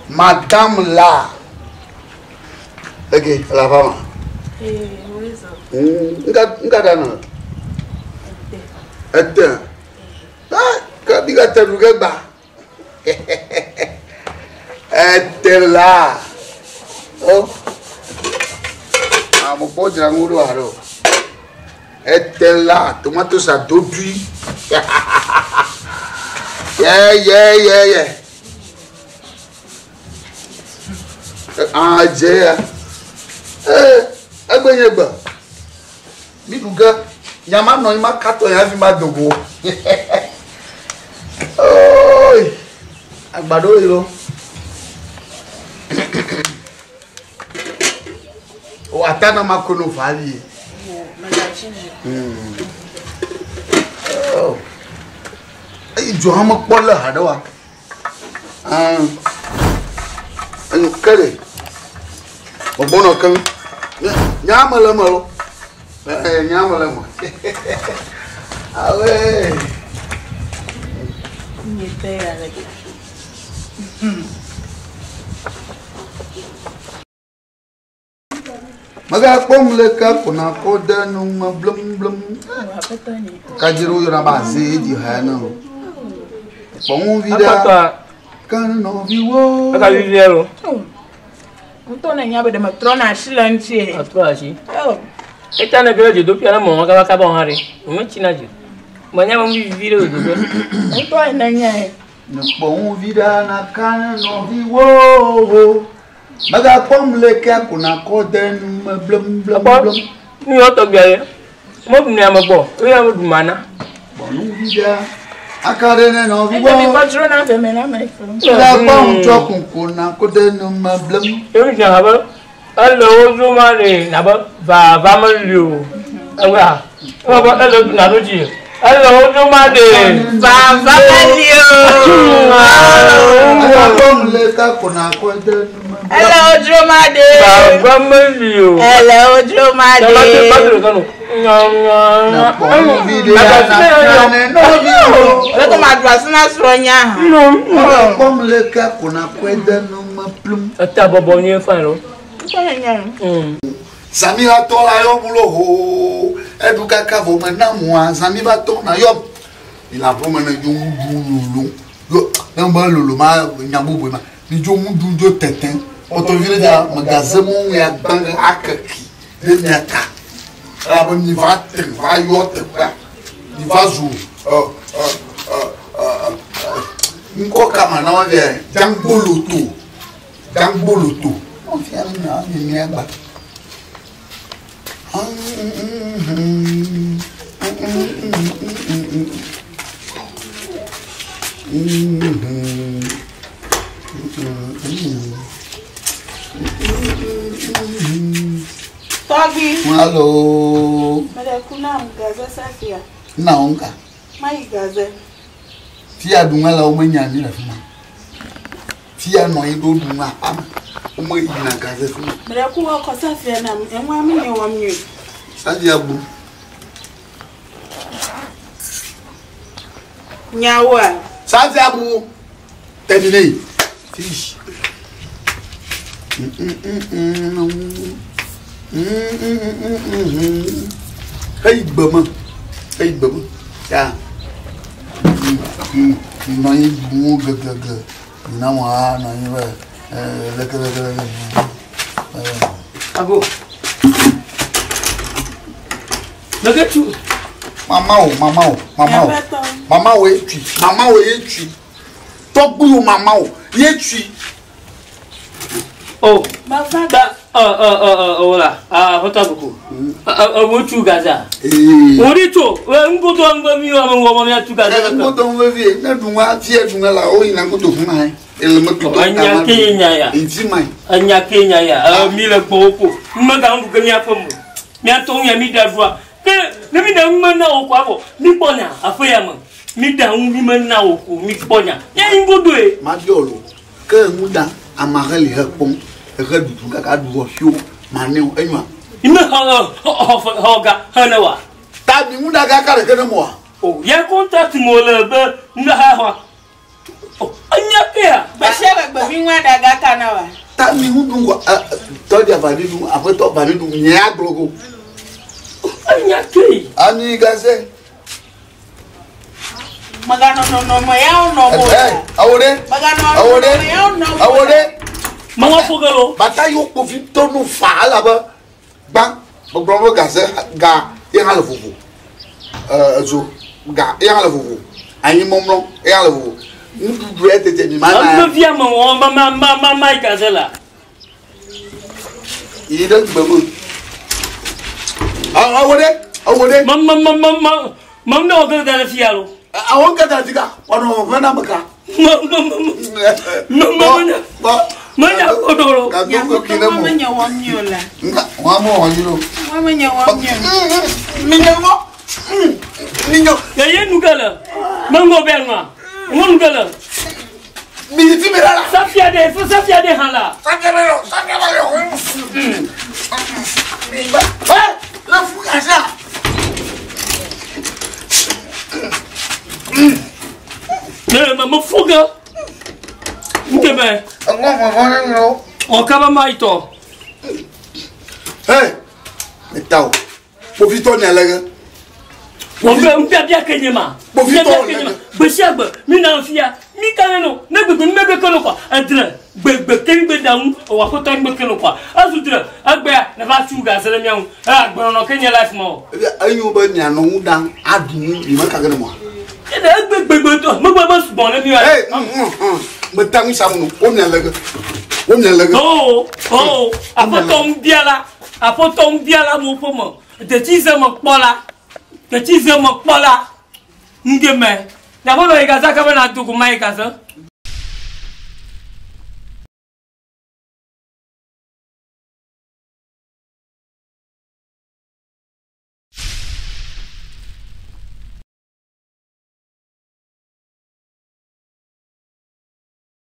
Madame là. Ok, la femme. Oui, ça. Nka dana. Attends. Ah, quand tu as te ba. Elle là. Oh. Ah, mon pote, j'ai un goût alors. Elle là. Tomate ça depuis. Yeah. Ah, j'ai. Agbenyegba. Biduga. Nyama no ima kato ya fi ma dogo. Oi. Agbado ilo. O atana makono fali. Oh. Ai jo ha mo pola hadawa. Kale. Obono kan. Nyama la malo. Nyama la mo. Awe. Ni te ala. Maga pom le ka kuna ko danu ma blum. Kajiru yura ba se di ha na. Pom vida. Kan no viwo. Aka viviero. Ntona nyabe de matrona shilanti. Atroashi. Etana gele do piana mo aka ka ba hari. Mo china ji. Manya mo viviro do. Ntona na nyae. No pom vida na kan no viwo. Maga pom le ka kuna ko danu ma blum. Ni o to gbe. Mo bi ni amagbo. O ya mo du mana. Pom vida. Akarene no viwo. Mi patrona fe me na me. La pom chokun kuna ko danu ma blum. Emi jan haba. Hello Ozumare na ba va mo lu. Ewa. O ba hello na roji. Hello Ozumare. Va Valio. Maga pom le ka kuna ko danu ma. Hello Ozumare. Va mo lu. Hello Ozumare. Padre kanu. Na pom video na no viwo. Lo to ma dwa sina sronya. Maga pom le ka kuna ko danu ma plum. Ata bobo ni fa lo. Ntona nyae. Zami va to la yo mulo ho. Eduka ka vo mena mo zami va to na yo. Il a vo mena jo mu yo na ba lolo ma nyambo ma. Ni jo mu du jo teten. Oto vile da magasin mo ya bang akaki. De nyaka. Aba ni va te va yo te pa. Ni va zu. Nko kama na wa ve jamboloto. On vient là, il y a pas. Togi. Hello. Mada kuna mgaza safia. Naonga. Mai gaza. Tia dunga la o manya ni la fuma. Tia no ido dunga ama. O mo ina gaza fuma. Mada kuwa ko safia na enwa mi ne wa mi. Sadi abu. Nyawa. Sadi abu. Terminé. Fish. Hey bama. Ya. No yi bu gaga. Na wa na yi ba. Leka. Ago. Nagetu. Mama o etui. Togbu mama o etui. Oh. Baba. Ola. Hotabuku. Wochu gaza. Eh. Orito, ngoto ngami wa ya tu gaza. Ngoto ngwe na dunwa tie dunwa la o ina ngoto funa. Ele mato. Anya Kenya ya. Intimai. Anya Kenya ya. Mile popo. Mmaga mbu kemi afomu. Mi aton ya mi dadwa. Ne mi da mmana okwabo. Mi ponya afoya mo. Mi da mi mana okwu mi ponya. Ya ngodo e. Ma diolo. Ke nguda amageli hepom. Eke dudu kaka duwo fio. Mane enwa. Ime hoga hanawa. Tabi nguda kaka le kene mo. Oh, ya contact mo le be na ha. Oh, anya kea. Ba shebe ba. Vinha da gata na wa. Ta mi hundu to dia validu après to validu nya glogo. Anya kei. Ani gaze. Magano no moya no mo. Awore. Magano Awore. Mama fogalo. Bata yo ko fi to no fa la ba. Bang. Bo gaze ga e hala fufu. Zo ga e hala fufu. Anyi momno e hala fufu. Ndu brete te mi mana. Am via mama gaze la. Ida babu. Awore. Mam no ga da fialo. Awon ka da diga. Ono fana maka. Mana odoro. Ka go kina mo. Manya wa miola. Wa mo hanyiro. Manya wa miola. Minyo. Ya yenu gala. Mango benga. Ngon gala. Mi ti mera la. Safia de hala. Sakelo. La fuga ça. Mama fuga. Nkebe. No. O kaba maito. Hey. Metao. Profito ni alega. Mpia bia kenyema. Besiagbe, mi na fia. Mi kaneno, na gbegbe mebe kono kwa. Adre, gbegbe kengbe daun, o wa ko tan gbe kono kwa. Azudre, agbe na va chuga sele miaun. Agbe no Kenya life mo. Ayu ba ni anu dan adun ni maka gane mo. Ede gbegbe to, mo gba su bon le mi wa. Hey, metang samu o ni alega. Oh, apoto mbiala mo pomo. De tize mo kpola. Ngeme. Na bono igaza kama na tuku mai kaza.